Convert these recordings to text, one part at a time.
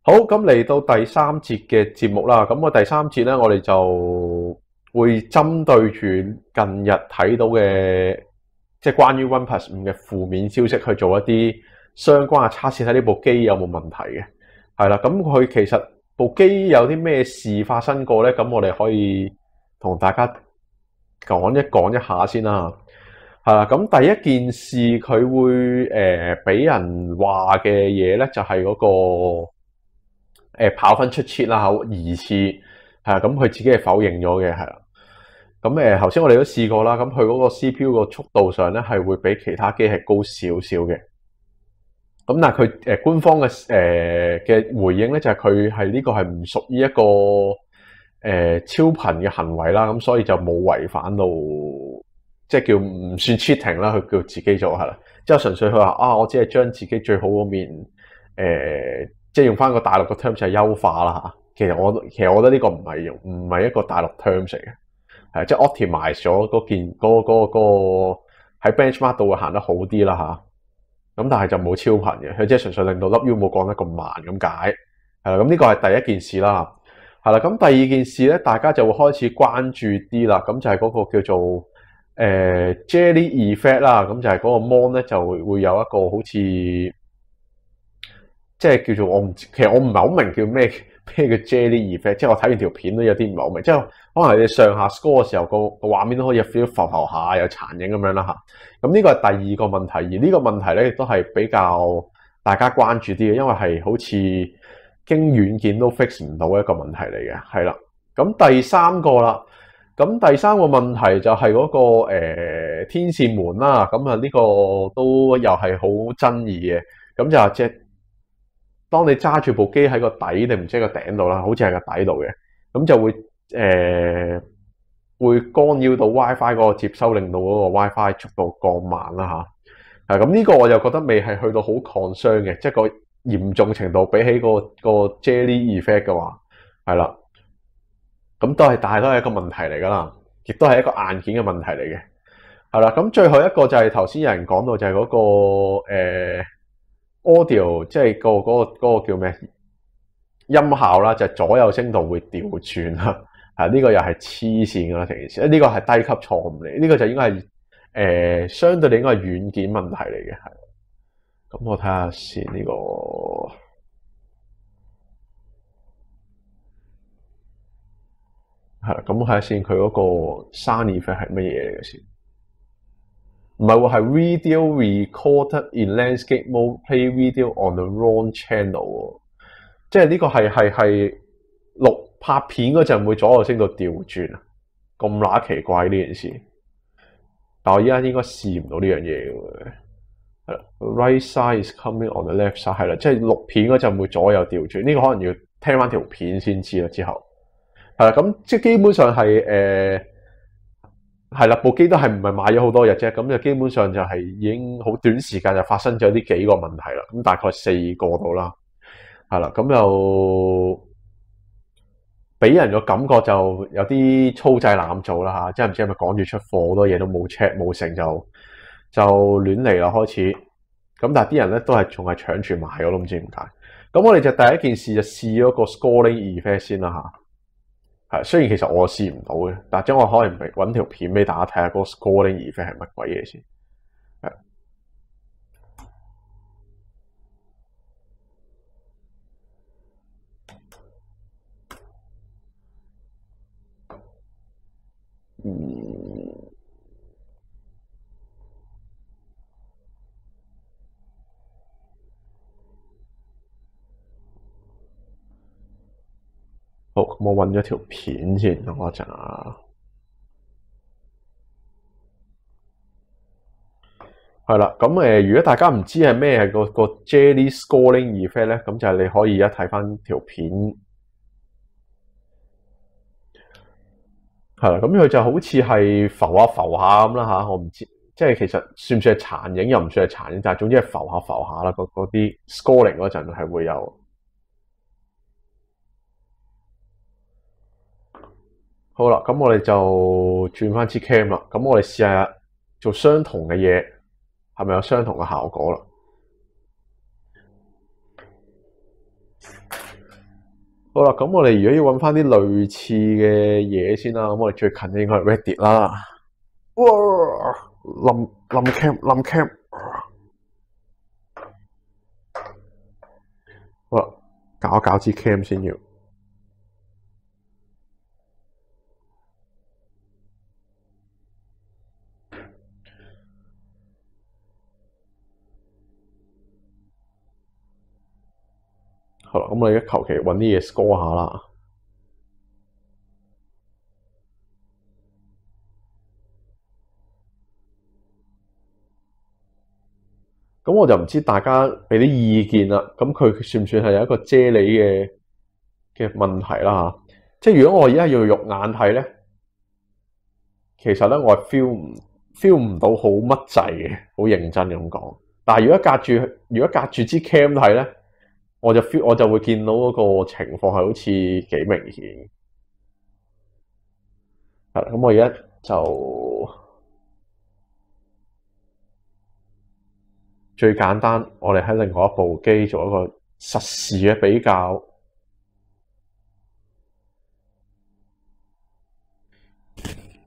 好，咁嚟到第三節嘅節目啦。咁第三節咧，我哋就會針對住近日睇到嘅，即係關於 OnePlus 5嘅負面消息去做一啲相關嘅測試，睇呢部機有冇問題嘅。係啦，咁佢其實部機有啲咩事發生過咧？咁我哋可以同大家講一下先啦。係啦，咁第一件事佢會俾人話嘅嘢咧，就係嗰個跑分出 cheat 啦，疑似係啊，咁佢自己係否認咗嘅，係啦。咁頭先我哋都試過啦，咁佢嗰個 CPU 個速度上咧係會比其他機係高少少嘅。咁但係佢官方嘅回應咧就係佢係呢個係唔屬於一個超頻嘅行為啦，咁所以就冇違反到，即係叫唔算 cheating 啦，佢叫自己做係啦。之後純粹佢話啊，我只係將自己最好嗰面即係用翻個大陸嘅 terms 係優化啦嚇。其實我覺得呢個唔係一個大陸 terms 嚟嘅，係即係 optimize 咗嗰件嗰喺 benchmark 度會行得好啲啦嚇。咁但係就冇超頻嘅，佢即係純粹令到粒 U 冇降得咁慢咁解，係啦。咁呢個係第一件事啦，係啦。咁第二件事咧，大家就會開始關注啲啦。咁就係嗰個叫做Jelly Effect 啦。咁就係嗰個 mon 咧就會有一個好似即係叫做其實我唔係好明叫咩叫 Jelly Effect，即係我睇完條片都有啲唔係好明，即係可能你上下 score 嘅時候個畫面都可以 feel 浮下有殘影咁樣啦嚇。咁呢個係第二個問題，而呢個問題咧亦都係比較大家關注啲嘅，因為係好似經軟件都 fix 唔到一個問題嚟嘅，係啦。咁第三個啦，咁第三個問題就係嗰個天線門啦，咁啊呢個都又係好爭議嘅，咁就係即係當你揸住部機喺個底定唔知個頂度啦，好似係個底度嘅，咁就會會干擾到 WiFi 嗰個接收，令到嗰個 WiFi 速度降慢啦嚇。咁呢個我就覺得未係去到好 concern 嘅，即係個嚴重程度比起個 Jelly Effect 嘅話，係啦。咁但係都係一個問題嚟㗎啦，亦都係一個硬件嘅問題嚟嘅，係啦。咁最後一個就係頭先有人講到就係嗰個audio， 即係嗰個叫咩音效啦，就係左右聲道會調轉啦。呢個又係黐線㗎啦，成件事。呢個係低級錯誤嚟，呢個就應該係相對地應該係軟件問題嚟嘅，係。咁我睇下先呢個係啦，咁我睇下先佢嗰個 sound effect 係乜嘢嚟嘅先。唔係喎，係 video recorded in landscape mode play video on the wrong channel 喎，即係呢個係錄拍片嗰陣會左右聲道調轉啊，咁乸奇怪呢件事。但我依家應該試唔到呢樣嘢嘅，係啦。Right side is coming on the left side， 係啦，即係錄片嗰陣會左右調轉。呢個可能要聽翻條片先知啦。之後係啦，咁即係基本上係係啦，部機都係唔係買咗好多日啫，咁就基本上就係已經好短時間就發生咗呢幾個問題啦。咁大概4個到啦，係啦，咁又俾人個感覺就有啲粗製濫造啦嚇，即係唔知係咪趕住出貨，好多嘢都冇 check 冇成就亂嚟啦開始。咁但係啲人咧都係仲係搶住買，我都唔知點解。咁我哋就第一件事就試咗個 scoring effect 先啦嚇。係，雖然其實我試唔到嘅，但係將我可能揾條片俾大家睇下嗰個 scoring effect 係乜鬼嘢先。係。好，咁我揾咗條片先，等我一陣啊。係啦，咁如果大家唔知係咩係個 Jelly Scoring Effect 咧，咁就係你可以一睇翻條片，係啦，咁佢就好似係浮下浮下咁啦嚇，我唔知，即係其實算唔算係殘影又唔算係殘影，但係總之係浮下浮下啦，嗰啲 scoring 嗰陣係會有。好啦，咁我哋就轉翻支 cam 啦，咁我哋試下做相同嘅嘢，係咪有相同嘅效果啦？好啦，咁我哋如果要揾翻啲類似嘅嘢先啦，咁我哋最近應該係 Reddit 啦。哇！冧 cam，好啦，搞一搞支 cam 先要。好啦，咁我哋而家求其揾啲嘢 score 下啦。咁我就唔知大家俾啲意見啦。咁佢算唔算係有一個啫喱嘅問題啦？嚇，即係如果我而家要肉眼睇咧，其實咧我係 feel 唔到好乜滯嘅，好認真咁講。但係如果隔住支 cam 睇咧，我就會見到嗰個情況係好似幾明顯。係啦，咁我而家就最簡單，我哋喺另外一部機做一個實時嘅比較。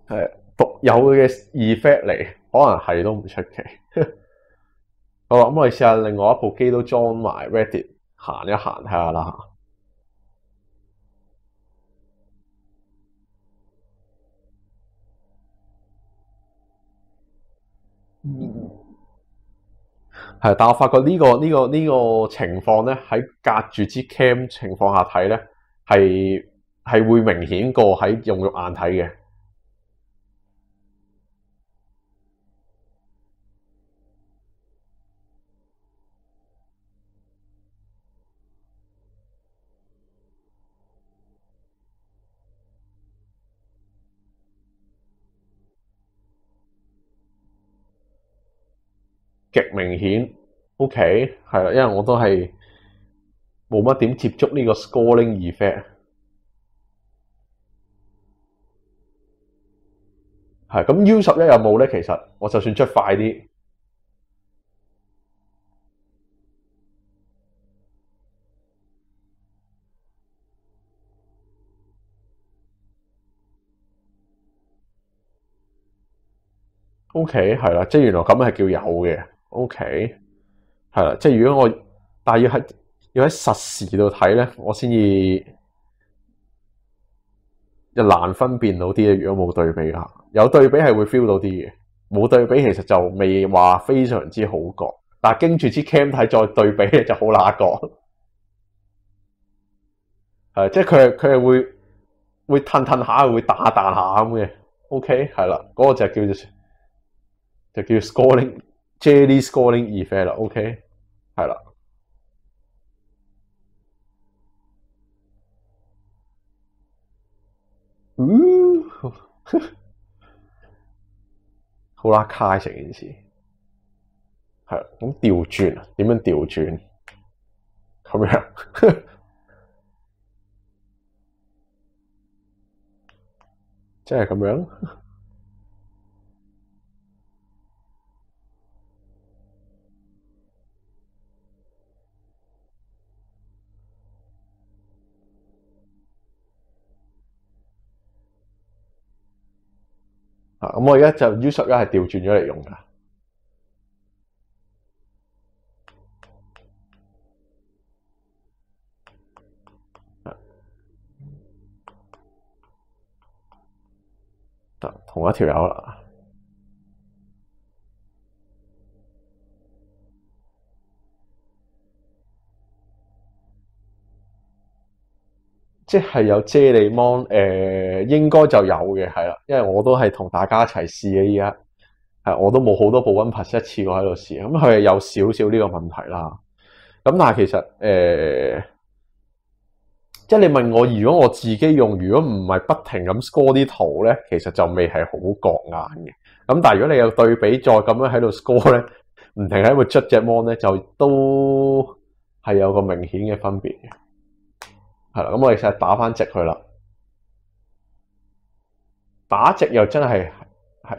係獨有嘅 effect 嚟，可能係都唔出奇。好啦，咁我哋試下另外一部機都裝埋 Reddit 行一行睇下啦。係，但我發覺呢個情況咧，喺隔住支 cam 情況下睇咧，係會明顯過喺用肉眼睇嘅。極明顯，OK，係啦，因為我都係冇乜點接觸呢個 scoring effect。係咁 U11有冇咧？其實我就算出快啲，OK，係啦，即係原來咁係叫有嘅，OK，係啦，即係如果我但係要喺實時度睇咧，我先至就難分辨到啲嘢。如果冇對比啊，有對比係會 feel 到啲嘅，冇對比其實就未話非常之好覺。但係經住支 cam 睇再對比咧就好乸覺。係即係佢係會褪褪下，會彈彈下咁嘅。OK，係啦，嗰個就叫 scoring jelly scoring effect 啦。OK，係啦，好啦，卡成件事係啦。咁調轉啊？點樣調轉？咁樣即係咁樣。咁我而家就 U11係調轉咗嚟用㗎。同一條友啦。即係有啫喱 mon，應該就有嘅，係啦，因為我都係同大家一齊試嘅依家，係我都冇好多部 OnePlus 一次過喺度試，咁佢係有少少呢個問題啦。咁但係其實即係你問我，如果我自己用，如果唔係不停咁 score 啲圖咧，其實就未係好覺眼嘅。咁但係如果你有對比再咁樣喺度 score 咧，唔停喺度捽隻 mon 咧，就都係有個明顯嘅分別嘅。係啦，咁我哋成日打翻直佢啦，打直又真係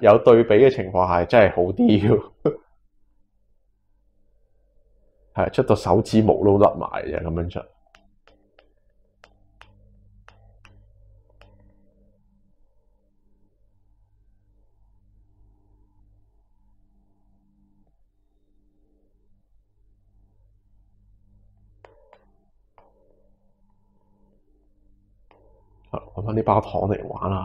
有對比嘅情況下，真係好啲嘅，係出到手指毛都甩埋嘅咁樣出。揾翻啲包糖嚟玩下。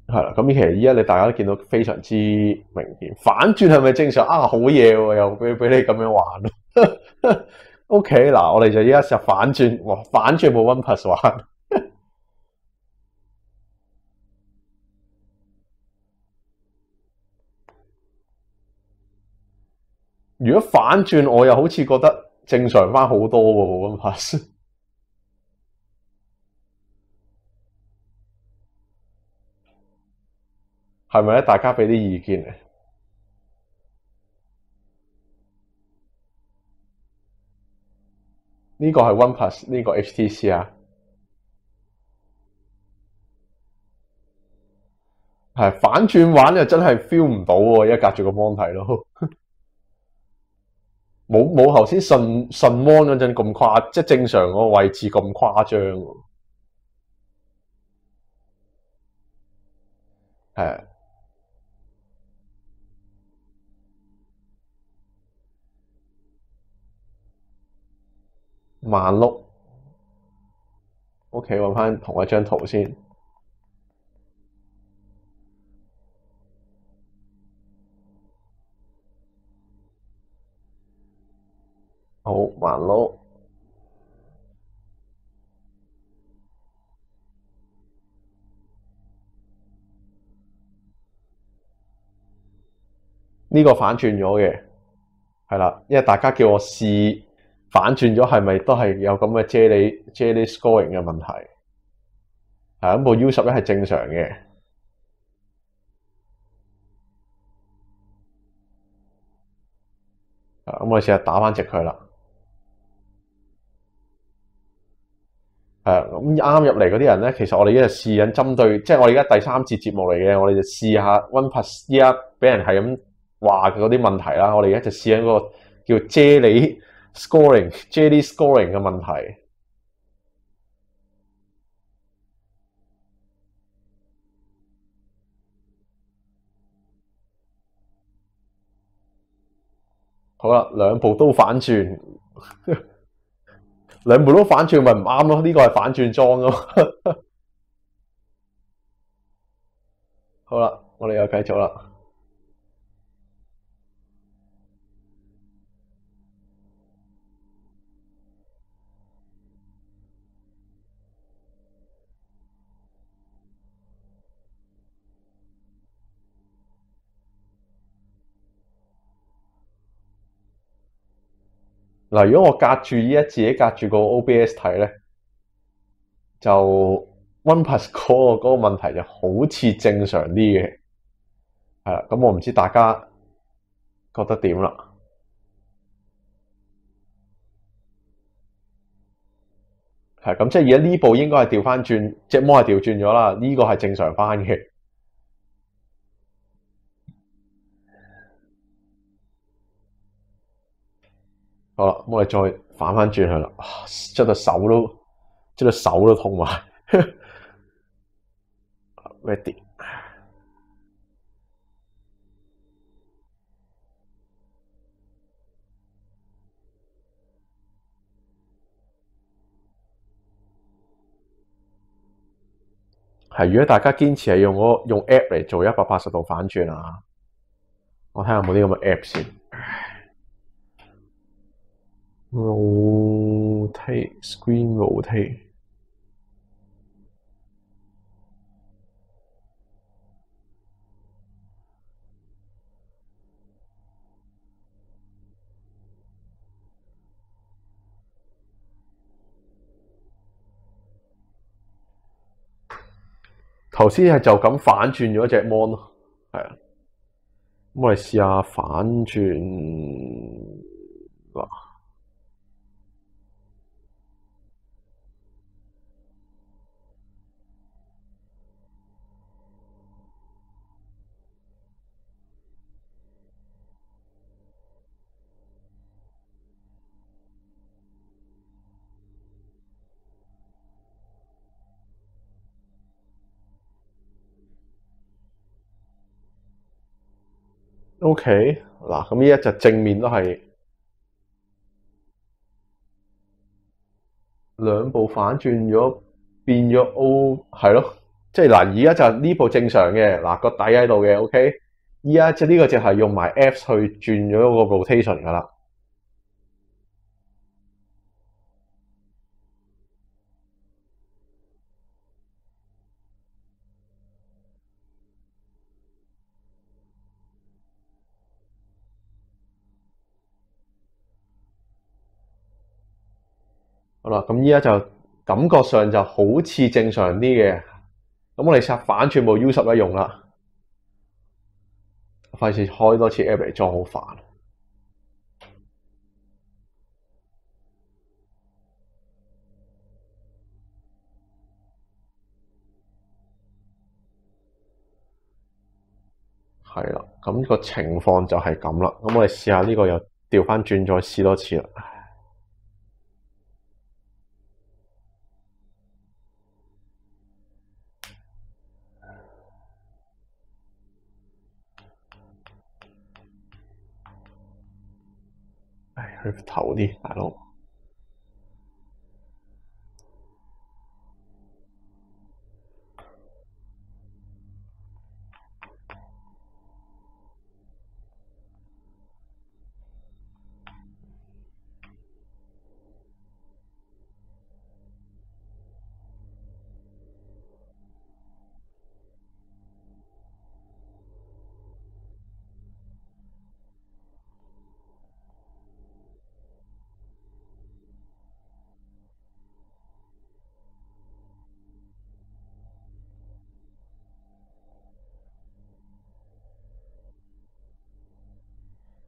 係啦，咁其實依家大家都見到非常之明顯，反轉係咪正常啊？好嘢喎，又俾你咁樣玩咯。OK，嗱，我哋就依家試下反轉，哇！反轉冇 OnePlus 玩。如果反轉，我又好似覺得正常翻好多喎，OnePlus。係咪咧？大家俾啲意見嚟。呢個係 OnePlus，呢個 HTC 啊，係反轉玩就真係 feel 唔到喎，一隔住個 mon 睇咯。冇頭先順 mon 嗰陣咁誇，即係正常個位置咁誇張喎。係慢碌。OK，揾翻同一張圖先。好慢碌。呢個反轉咗嘅，係啦，因為大家叫我試反轉咗，係咪都係有咁嘅啫喱 scoring 嘅問題？係咁部 U11係正常嘅。咁我哋試下打翻直佢啦。咁啱入嚟嗰啲人咧，其實我哋而家就試緊針對，即係我哋而家第三節節目嚟嘅，我哋就試下 OnePlus 依家俾人係咁話嘅嗰啲問題啦。我哋而家就試緊嗰個叫啫喱 scoring 嘅問題。好啦，兩部都反轉。兩部都反轉咪唔啱咯？呢個係反轉裝咯。好啦，我哋又繼續啦。嗱，如果我隔住依家自己隔住個 OBS 睇咧，就 OnePlus 嗰個問題就好似正常啲嘅。係啦，咁我唔知大家覺得點啦。係咁，即係而家呢部應該係調翻轉，隻魔係調轉咗啦。呢個係正常翻嘅。好啦，咁我哋再反翻轉去啦。捽到手都痛埋。Ready。係，如果大家堅持係用 app 嚟做180度反轉啊，我睇下有冇啲咁嘅 app 先。Rotate screen rotate。頭先係就咁反轉咗隻 mon 咯。係啊，咁我哋試下反轉嗱。OK 嗱，咁呢一隻正面都係兩步反轉咗變咗 O，係咯，即係嗱，而家就呢步正常嘅，嗱個底喺度嘅，OK。依家即係呢個就係用埋 F 去轉咗個 rotation 噶啦。好啦，咁依家就感覺上就好似正常啲嘅。咁我哋試下反轉部 U11用啦，費事開多次 app 嚟裝好煩。係啦，咁個情況就係咁啦。咁我哋試下呢個又調翻轉再試多次啦。唉，去頭啲，大佬。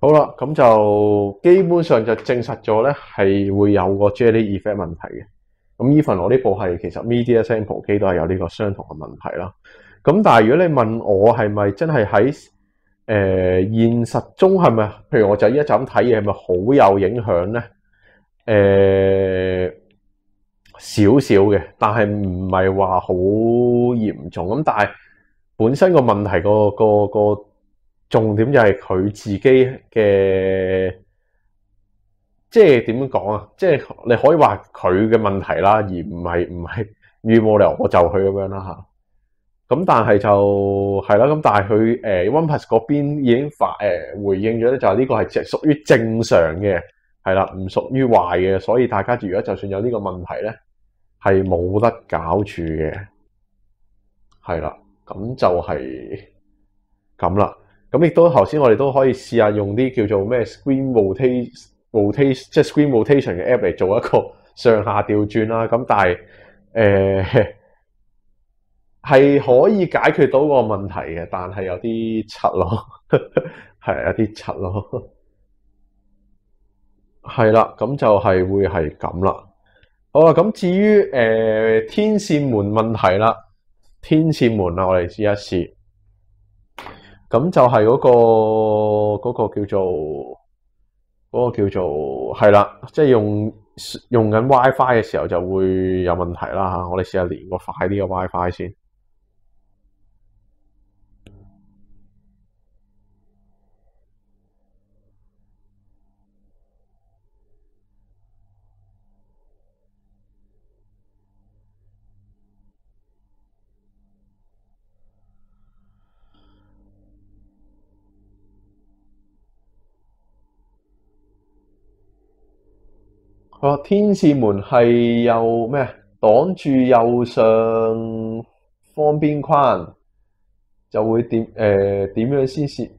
好啦，咁就基本上就證實咗咧，係會有個 Jelly Effect 問題嘅。咁 even 我呢部係其實 Media Sample 機都係有呢個相同嘅問題啦。咁但係如果你問我係咪真係喺現實中係咪，譬如我就依家就咁睇嘢係咪好有影響咧？少少嘅，但係唔係話好嚴重。咁但係本身個問題個重點就係佢自己嘅，即係點樣講啊？即係你可以話佢嘅問題啦，而唔係冇理由我就佢咁樣啦嚇。咁但係就係啦，咁但係佢OnePlus 嗰邊已經回應咗咧，就係呢個係屬於正常嘅，係啦，唔屬於壞嘅，所以大家如果就算有呢個問題咧，係冇得搞住嘅，係啦，咁就係咁啦。咁亦都頭先我哋都可以試下用啲叫做咩 screen rotation 即係 screen rotation 嘅 app 嚟做一個上下調轉啦。咁但係係可以解決到個問題嘅，但係有啲柒咯，係有啲柒咯。係啦，咁就係會係咁啦。好啦，咁至於天線門問題啦，天線門啊，我哋試一試。咁就係嗰個叫做係啦，即係用緊 WiFi 嘅時候就會有問題啦嚇。我哋試下連個快啲嘅 WiFi 先。天線門係右咩？擋住右上方邊框就會點樣先試？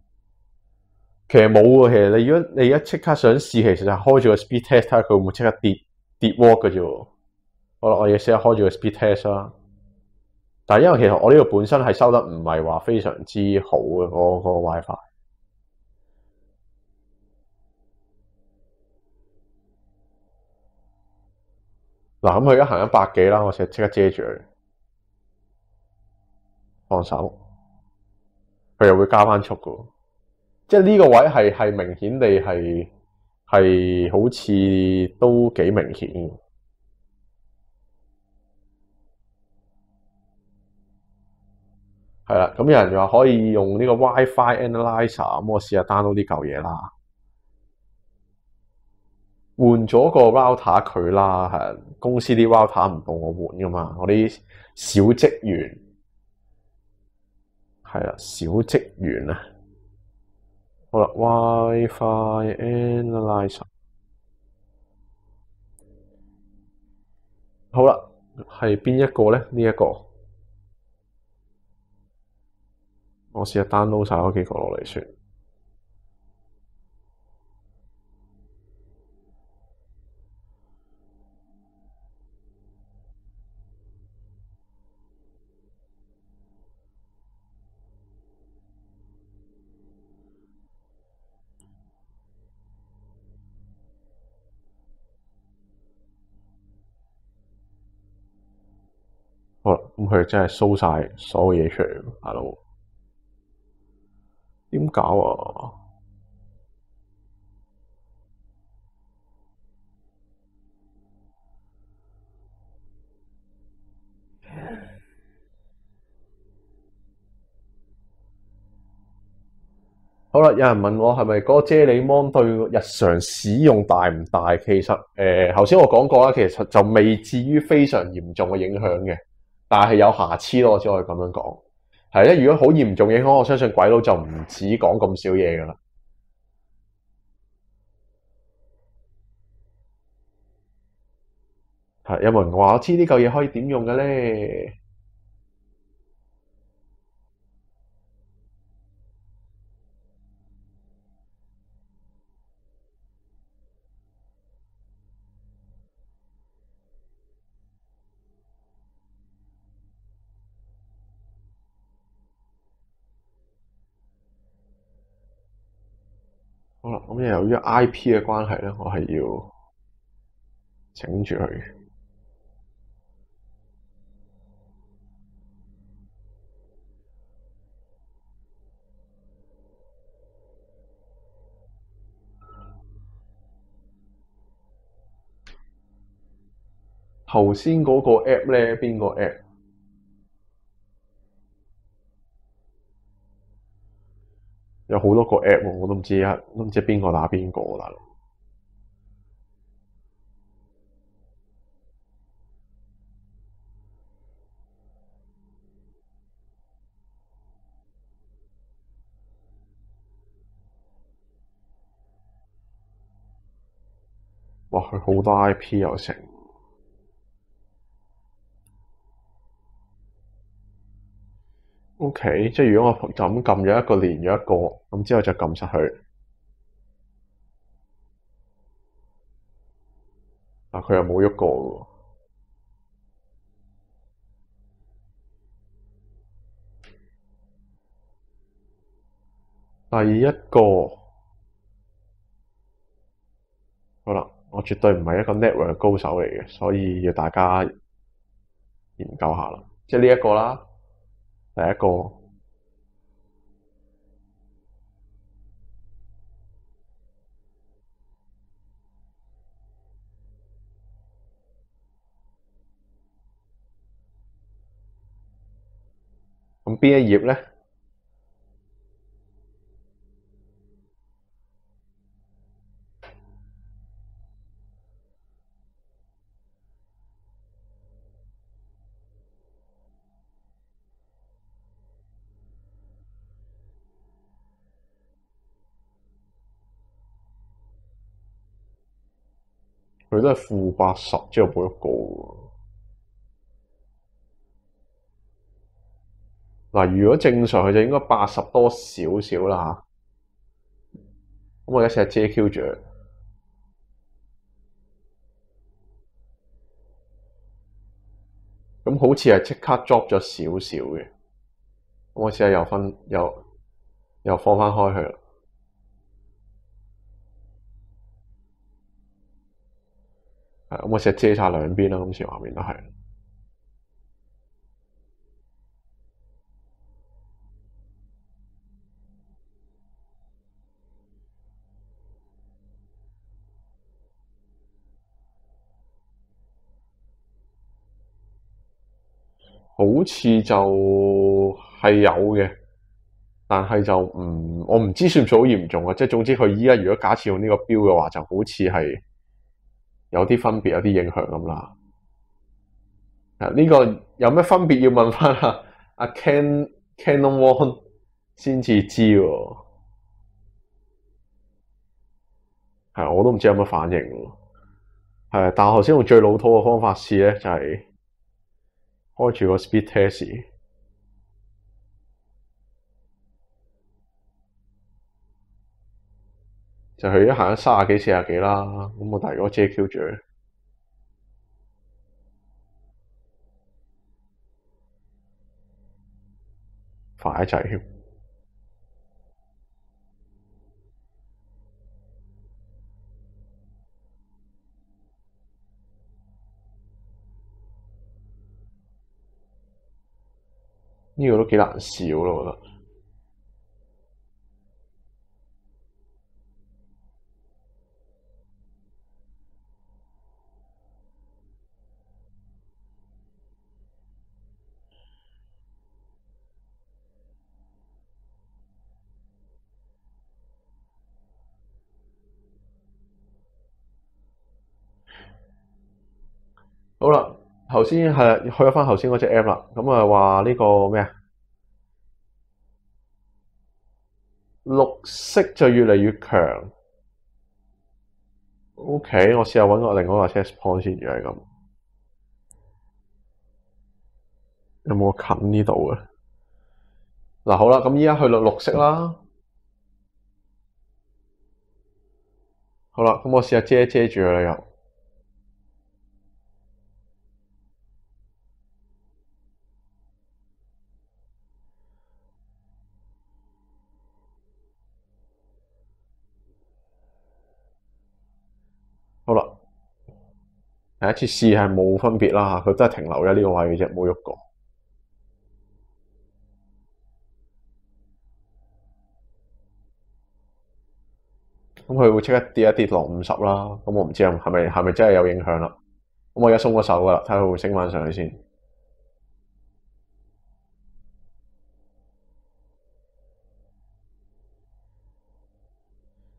其實冇喎，其實你如果你一即刻想試，其實就開住個 speed test 睇下佢會唔會即刻跌 watt 嘅啫喎。好啦，我哋試下開住個 speed test 啦。但係因為其實我呢個本身係收得唔係話非常之好嘅嗰個 WiFi。嗱，咁佢而家行100幾啦，我即刻遮住佢，放手，佢又會加翻速嘅。即係呢個位係明顯地係好似都幾明顯嘅。係啦，咁有人話可以用呢個 WiFi Analyzer，咁我試下 download 呢嚿嘢啦。換咗個 router 佢啦，係公司啲 router 唔到我換噶嘛，我啲小職員係啦，小職員啊，好啦，WiFi Analyzer，好啦，係邊一個咧？呢一個，我試下 download 晒嗰幾個落嚟先。好啦，咁佢真係 show 晒所有嘢出嚟，大佬點搞啊？好啦，有人問我係咪嗰個啫喱芒對日常使用大唔大？其實頭先我講過啦，其實就未至於非常嚴重嘅影響嘅，但係有瑕疵咯，我只可以咁樣講。係咧，如果好嚴重影響，我相信鬼佬就唔止講咁少嘢噶啦。係有冇人話我知呢嚿嘢可以點用嘅咧？好啦，咁由於 IP 嘅關係咧，我係要整住佢。頭先嗰個 app 咧，邊個 app？有好多個 app 喎，我都唔知啊，都唔知邊個打邊個大佬。哇！佢好多 IP 又成。OK，即係如果我就咁撳咗一個連咗一個，咁之後就撳實佢。嗱，佢又冇喐過喎。第一個，好啦，我絕對唔係一個 network 高手嚟嘅，所以要大家研究下啦。即係呢一個啦，第一個。咁邊一頁咧？佢都係-80，之後冇喐過喎。嗱，如果正常佢就應該80多少少啦嚇。咁我而家試下 JQ 住佢，咁好似係即刻 drop 咗少少嘅。咁我試下又放翻開去啦。咁我試下遮晒兩邊啦，今次畫面都係。好似就係有嘅，但係就我唔知算唔算好嚴重啊。即係總之佢依家如果假設用呢個標嘅話，就好似係有啲分別，有啲影響咁啦。呢個有咩分別要問翻阿 Canon Won 先至知喎。我都唔知有乜反應喎。但我頭先用最老土嘅方法試咧，就係開住個 speed test， 就佢一行咗30幾40幾啦。咁我大個 JQ 住快一滯添。呢個都幾難笑咯，我覺得。好啦，頭先係去咗翻頭先嗰隻 app 啦。咁啊話呢個咩啊？綠色就越嚟越強。OK，我試下揾個另外一個 test point 先，如係咁。有冇近呢度嘅？嗱，好啦，咁依家去到綠色啦。好啦，咁我試下遮住佢啦又。好啦，第一次試係冇分別啦，佢都係停留喺呢個位嘅啫，冇喐過。咁佢會即刻跌一跌落50啦。咁我唔知係咪真係有影響啦。咁我而家鬆咗手噶啦，睇下佢會升翻上去先。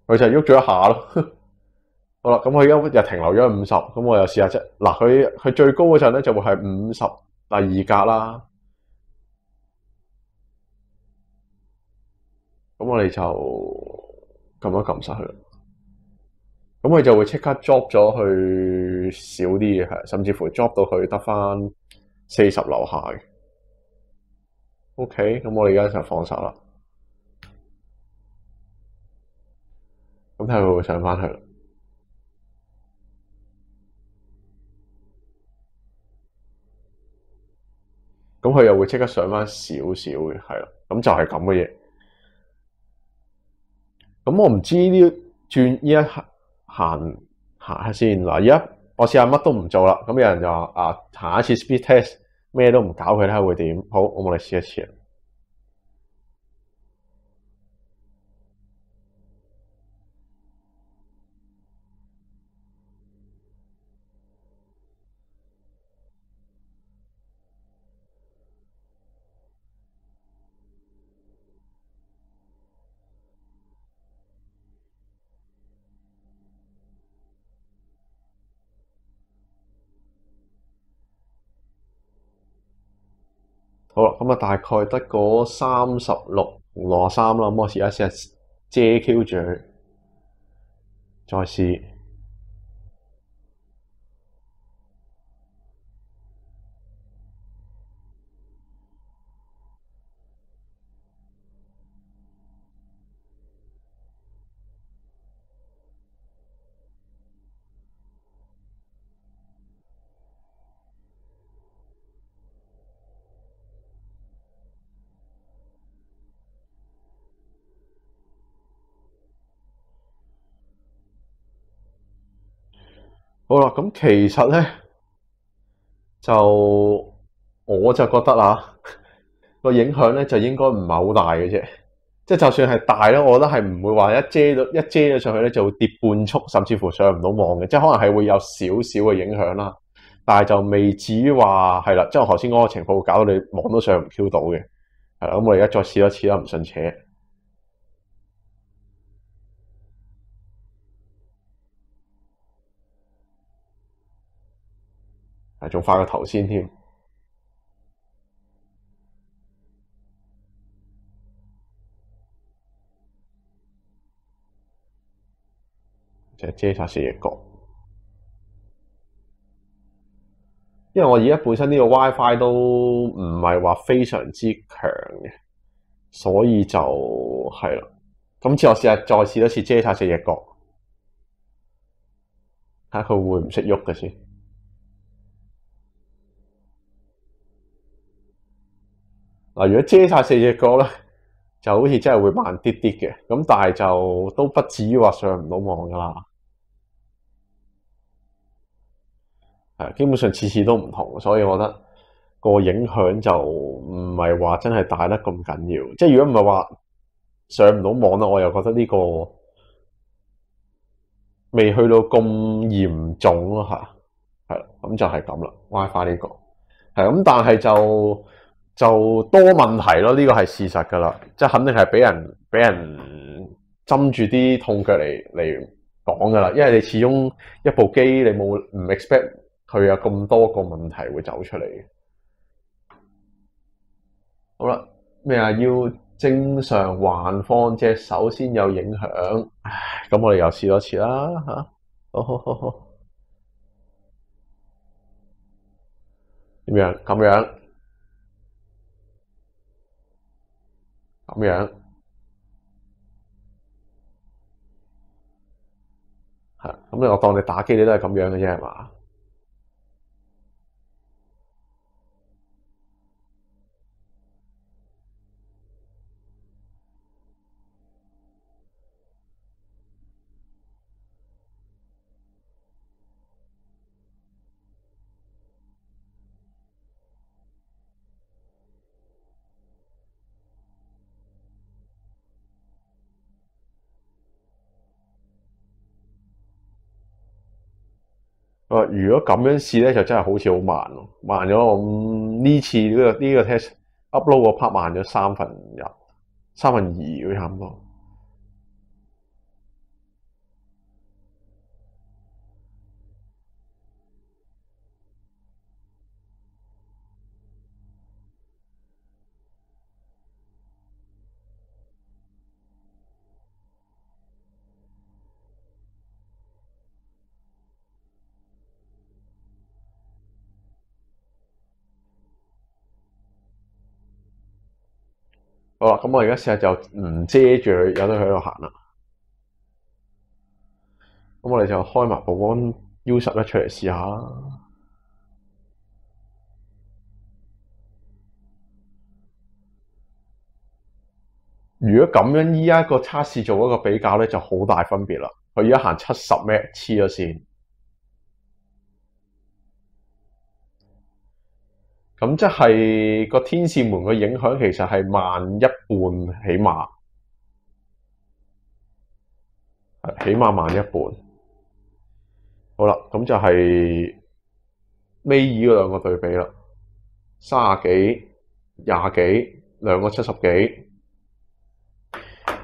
佢就係喐咗一下咯。好啦，咁佢而家又停留咗50，咁我又試下啫。嗱，佢最高嗰陣咧就會係50第二格啦。咁我哋就撳一撳晒佢，咁佢就會即刻 drop 咗去少啲嘅，係甚至乎 drop 到去得翻40樓下嘅。OK，咁我哋而家就放手啦。咁睇下佢會唔會上翻去啦。咁佢又會即刻上翻少少嘅，係啦。咁就係咁嘅嘢。咁我唔知呢轉呢一行下先嗱，而家我試下乜都唔做啦。咁有人就話行一次 speed test， 咩都唔搞佢睇下會點。好，我哋試一次。好啦，咁啊大概得嗰36同63啦。咁我試一試JQ 住佢，再試。好啦，咁其實咧就我就覺得個影響咧就應該唔係好大嘅啫。即係就算係大咧，我覺得係唔會話一遮咗上去咧就會跌半速，甚至乎上唔到網嘅。即係可能係會有少少嘅影響啦，但係就未至於話係啦。即係我頭先嗰個情況會搞到你網都上唔 Q 到嘅。係啦，咁我哋而家再試多次啦，唔信邪，係仲快過頭先添，就係遮晒四隻角。因為我而家本身呢個 WiFi 都唔係話非常之強嘅，所以就係啦。今次我再試多次遮晒四隻角，睇下佢會唔識喐嘅先。嗱，如果遮晒四隻角咧，就好似真係會慢啲啲嘅，咁但係就都不至於話上唔到網噶啦。係基本上次次都唔同，所以我覺得個影響就唔係話真係大得咁緊要。即係如果唔係話上唔到網啦，我又覺得呢個未去到咁嚴重咯嚇。係啦，咁就係咁啦。WiFi 呢個係咁，但係就多問題咯。呢個係事實㗎啦，即係肯定係俾人針住啲痛腳嚟講㗎啦。因為你始終一部機你冇唔 expect 佢有咁多個問題會走出嚟嘅。好啦，咩啊？要正常橫放隻手先有影響。唉，咁我哋又試多次啦嚇。好，點樣？咁樣，咁樣，係咁我當你打機你都係咁樣嘅啫係嘛？如果咁樣試咧，就真係好似好慢咯，慢咗我呢次呢個 test upload 個 part 慢咗三分二差唔多。好啦，咁我而家試下就唔遮住佢，由得佢喺度行啦。咁我哋就開埋部 One U11出嚟試下啦。如果咁樣依家個測試做一個比較咧，就好大分別啦。佢而家行70 Mbps 黐咗線，咁即係個天使門嘅影響其實係慢一半，起碼慢一半。好啦，咁就係尾二嗰兩個對比啦，30幾、20幾，兩個70幾。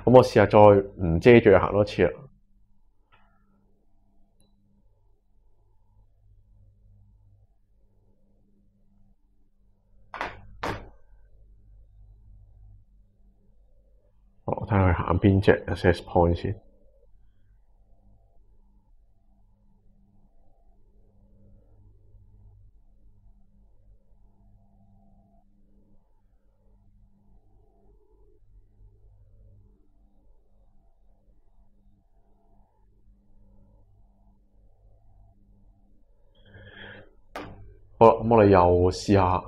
咁我試下再唔遮住行多次啦。我睇下佢行邊隻 access point 先。好啦，咁我哋又試下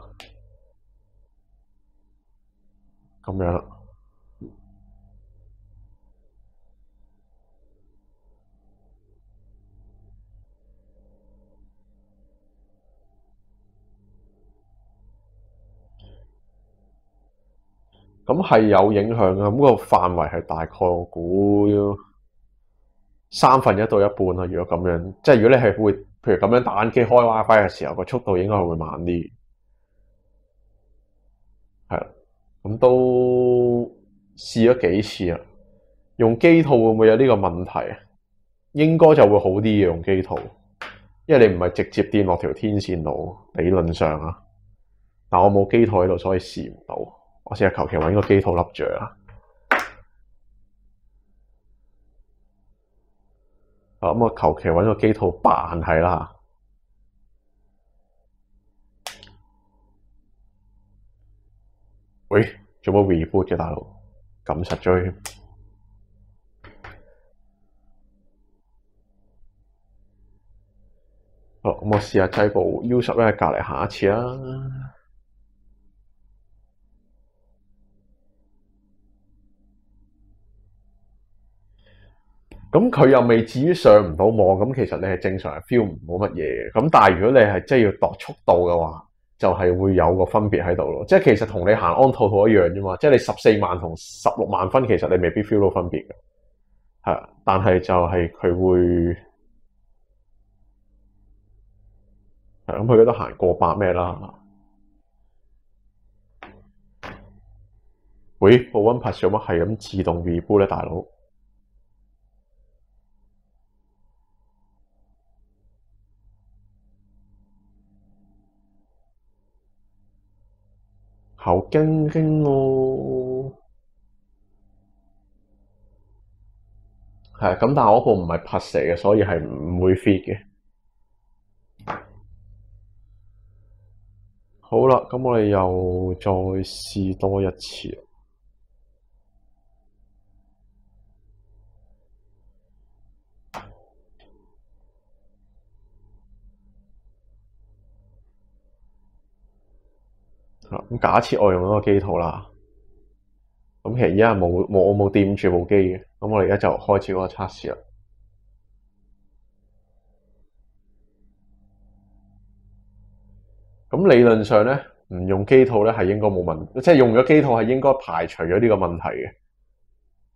咁樣啦。咁係有影響嘅，咁個範圍係大概我估1/3到一半啦。如果咁樣，即係如果你係會，譬如咁樣打緊機開 WiFi 嘅時候，個速度應該係會慢啲，係啦。咁都試咗幾次啦。用機套會唔會有呢個問題啊？應該就會好啲嘅用機套，因為你唔係直接掂落條天線度，理論上啊。但我冇機套喺度，所以試唔到。我試下求其揾個機套笠住啦。咁我求其揾個機套扮係啦。喂，做乜 reboot 嘅大佬？咁實追。好，咁我試下擠部 U11喺隔離行一次啦。咁佢又未至於上唔到網，咁其實你係正常係 feel 唔到乜嘢嘅。咁但係如果你係真係要度速度嘅話，就係會有個分別喺度咯。即係其實同你行安兔兔一樣啫嘛。即係你14萬同16萬分，其實你未必 feel 到分別嘅。係，但係就係佢會係咁，佢都行過百咩啦。喂，部 OnePlus 做乜係咁自動 reboot 咧，大佬？好驚驚喎！係咁，但係我部唔係 Plus 嚟嘅，所以係唔會 fit 嘅。好啦，咁我哋又再試多一次。咁假設我用嗰個機套啦，咁其實而家我冇掂住部機嘅，咁我哋而家就開始嗰個測試啦。咁理論上咧，唔用機套咧係應該冇問題，即係用咗機套係應該排除咗呢個問題嘅。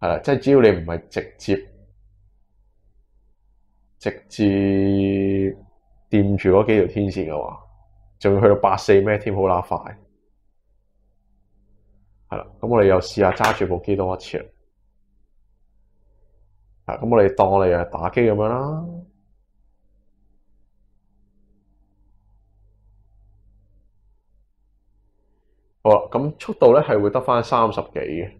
係啦，即係只要你唔係直接掂住嗰幾條天線嘅話，仲要去到84咩添，好乸快。係啦，咁我哋又試下揸住部機多一次啦。咁我哋當我哋係打機咁樣啦。好啦，咁速度咧係會得返30幾嘅。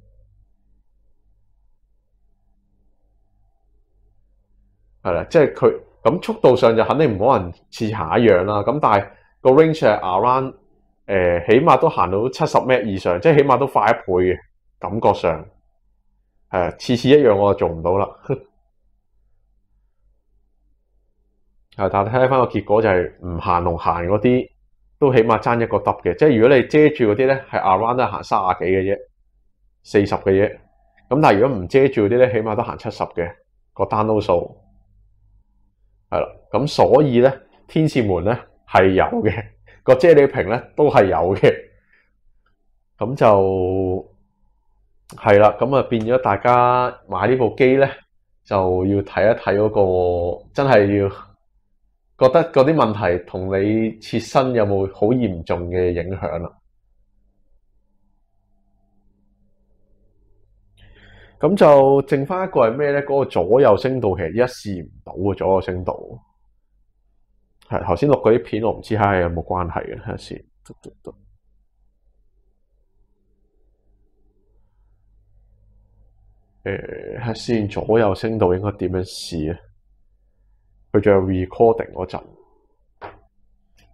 係啦，即係佢咁速度上就肯定唔可能次下一樣啦。咁但係個 range 係 around 起碼都行到70 m 以上，即係起碼都快一倍嘅感覺上。係次次一樣我就做唔到啦。但係睇翻個結果就係唔行同行嗰啲都起碼爭一個 W 嘅。即係如果你遮住嗰啲咧，係 around 都係行30幾嘅啫，40嘅啫。咁但係如果唔遮住嗰啲咧，起碼都行70嘅個 download 數。係啦，咁所以咧，天使門咧係有嘅，個啫喱屏咧都係有嘅，咁就係啦，咁啊變咗大家買呢部機咧，就要睇一睇嗰個，真係要覺得嗰啲問題同你切身有冇好嚴重嘅影響啦。咁就剩翻一個係咩咧？嗰個左右聲道其實一試唔到嘅左右聲道。係頭先錄嗰啲片，我唔知係有冇關係嘅，睇下先。睇下先，左右聲道應該點樣試咧？佢仲有 recording 嗰陣，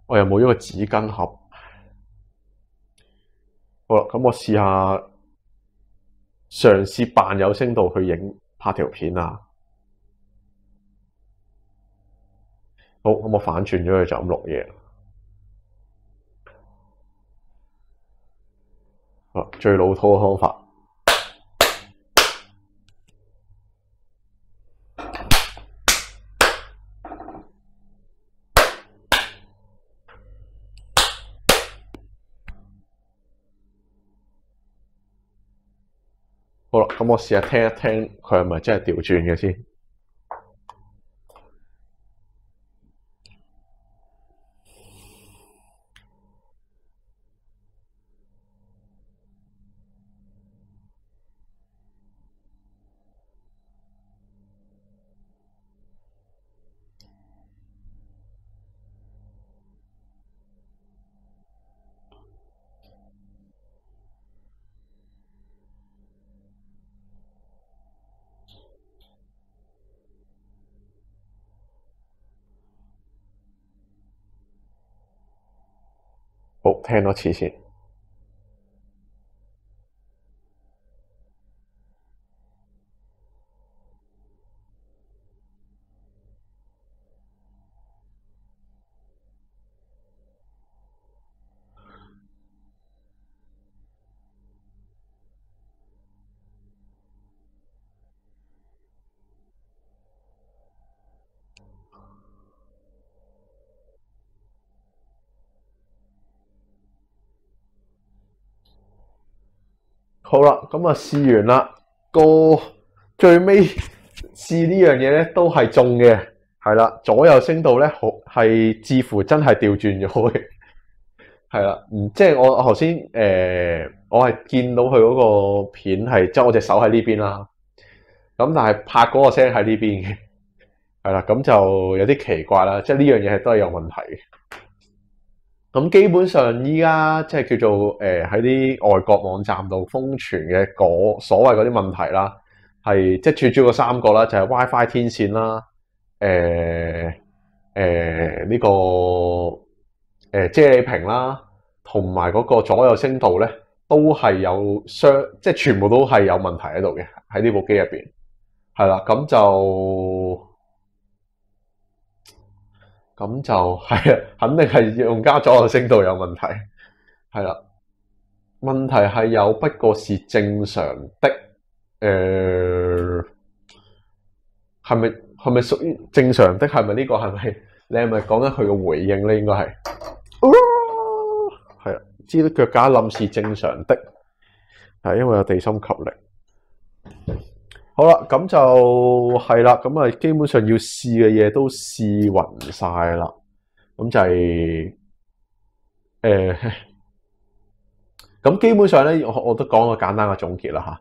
我又冇一個紙巾盒。好啦，咁我試下嘗試扮有聲道去拍條片啊。好，咁我反轉咗佢就咁錄嘢。最老土嘅方法。好啦，咁我試下聽一聽佢係咪真係調轉嘅先。復聽多次先。好啦，咁啊試完啦，最尾試呢樣嘢咧都係中嘅，係啦，左右聲道咧係似乎真係調轉咗嘅，係啦，即係我頭先我係見到佢嗰個片係，即係我隻手喺呢邊啦，咁但係拍嗰個聲喺呢邊嘅，係啦，咁就有啲奇怪啦，即係呢樣嘢係都係有問題嘅。咁基本上依家即係叫做喺啲外國網站度瘋傳嘅所謂嗰啲問題啦，係即係最主要嗰三個啦，就係 WiFi 天線啦，呢個啫喱屏啦，同埋嗰個左右聲道咧，都係有即係全部都係有問題喺度嘅，喺呢部機入邊，係啦，咁就係啊，肯定係用家左右聲道有問題，係啦，問題係有，不過是正常的。係咪屬於正常的？係咪呢個係咪？你係咪講緊佢嘅回應咧？應該係，係啊，知道腳架冧是正常的，係因為有地心吸力。好啦，咁就係啦，咁啊，基本上要試嘅嘢都試勻晒啦，咁就係咁基本上咧，我都講個簡單嘅總結啦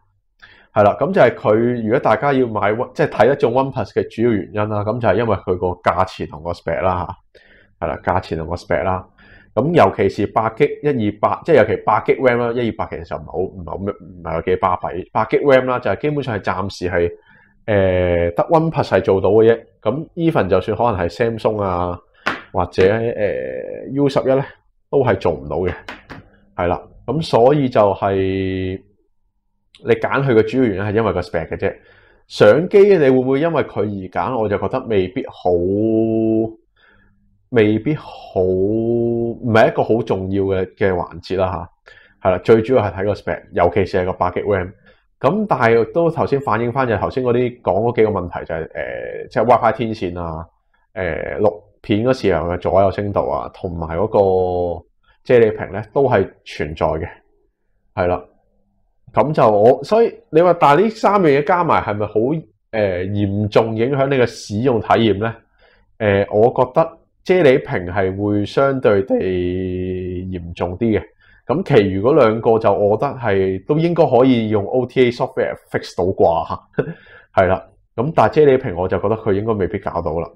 吓，係啦，咁就係佢如果大家要買即係睇得中 OnePlus 嘅主要原因啦，咁就係因為佢個價錢同個 spec 啦吓，係啦，價錢同個 spec 啦，咁尤其是8GB 128，即係尤其8GB RAM 啦，128其實就唔係有幾巴閉，8GB RAM 啦，就係基本上係暫時係得 OnePlus 係做到嘅啫，咁 even 就算可能係 Samsung 啊或者U11咧，都係做唔到嘅，係啦。咁所以就係你揀佢嘅主要原因係因為個 spec 嘅啫。相機你會唔會因為佢而揀？我就覺得未必好，唔係一個好重要嘅環節啦吓。係啦，最主要係睇個 spec，尤其是係個8GB RAM。咁但係都頭先反映翻就係頭先嗰啲講嗰幾個問題就係即係 WiFi 天線啊，錄片嗰時候嘅左右聲道啊，同埋嗰個啫喱屏咧都係存在嘅，係啦。咁就所以你話，但係呢三樣嘢加埋係咪好嚴重影響你嘅使用體驗咧？我覺得啫喱屏係會相對地嚴重啲嘅。咁其餘嗰兩個就我覺得係都應該可以用 OTA software fix 到啩，係啦。咁但係啫喱屏我就覺得佢應該未必搞到啦。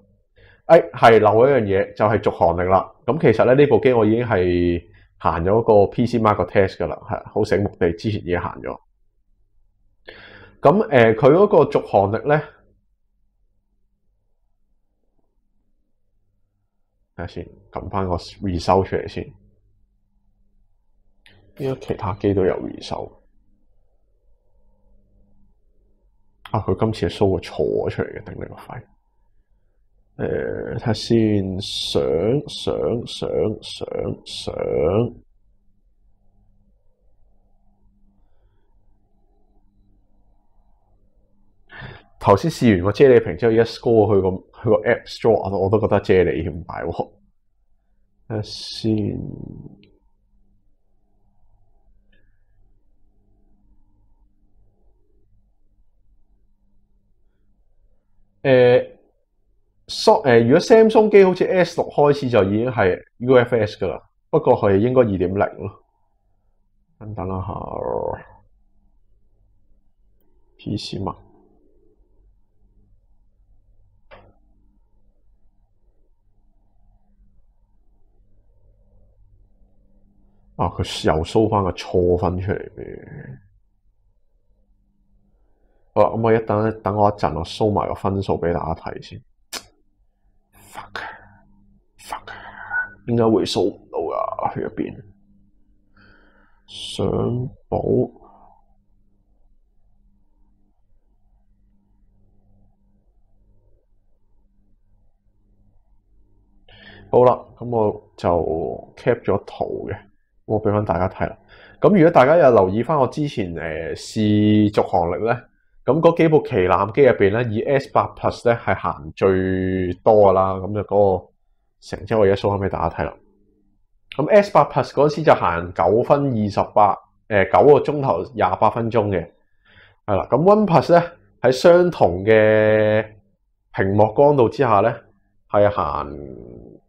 係漏一樣嘢，就係續航力啦。咁其實咧呢部機我已經係行咗個 PC Mark 個 test 噶啦，係好醒目地之前已經行咗。咁佢嗰個續航力咧，睇下先，撳翻個 result 出嚟先。應該其他機都有 result。佢今次係 show 個錯出嚟嘅，頂你個肺！睇下先，相。頭先試完個啫喱屏之後，一 score 去個 App Store，我都覺得啫喱唔大喎。睇下先。如果 Samsung 機好似 S6 開始就已經係 UFS 噶啦，不過佢應該2.0咯。等一下 PC Mark。佢又 show 翻個錯分出嚟嘅。好啦，咁我等我一陣，我 show 埋個分數俾大家睇先。fuck，點解會 show 唔到㗎？去入邊？相簿。好啦，咁我就 cap 咗圖嘅，我俾翻大家睇啦。咁如果大家有留意翻我之前試續航力咧，咁嗰幾部旗艦機入邊咧，以 S8 Plus 咧係行最多噶啦。咁就嗰個成績我而家 show 翻俾大家睇啦。咁 S8 Plus 嗰時就行9分28，9個鐘頭28分鐘嘅，係啦。咁 OnePlus 咧喺相同嘅屏幕光度之下咧，係行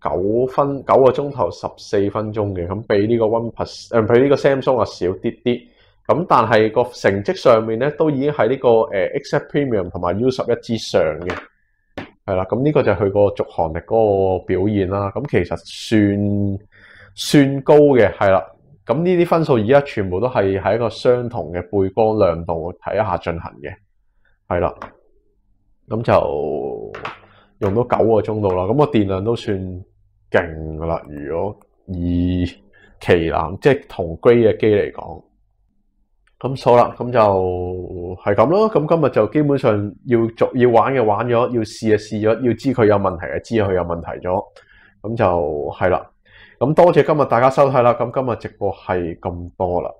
9個鐘頭14分鐘嘅，咁比呢個 OnePlus 比呢個 Samsung 啊少啲啲。咁但係個成績上面咧，都已經喺呢個X7 Premium 同埋 U11之上嘅，係啦。咁呢個就係佢個續航力嗰個表現啦。咁其實算高嘅，係啦。咁呢啲分數而家全部都係喺一個相同嘅背光亮度睇一下進行嘅，係啦。咁就用到9個鐘度啦。咁個電量都算勁噶啦。如果以旗艦即係同 grade 嘅機嚟講，咁好啦，咁就係咁咯。咁今日就基本上要玩嘅玩咗，要試嘅試咗，要知佢有問題嘅知佢有問題咗，咁就係啦。咁多謝今日大家收睇啦。咁今日直播係咁多啦。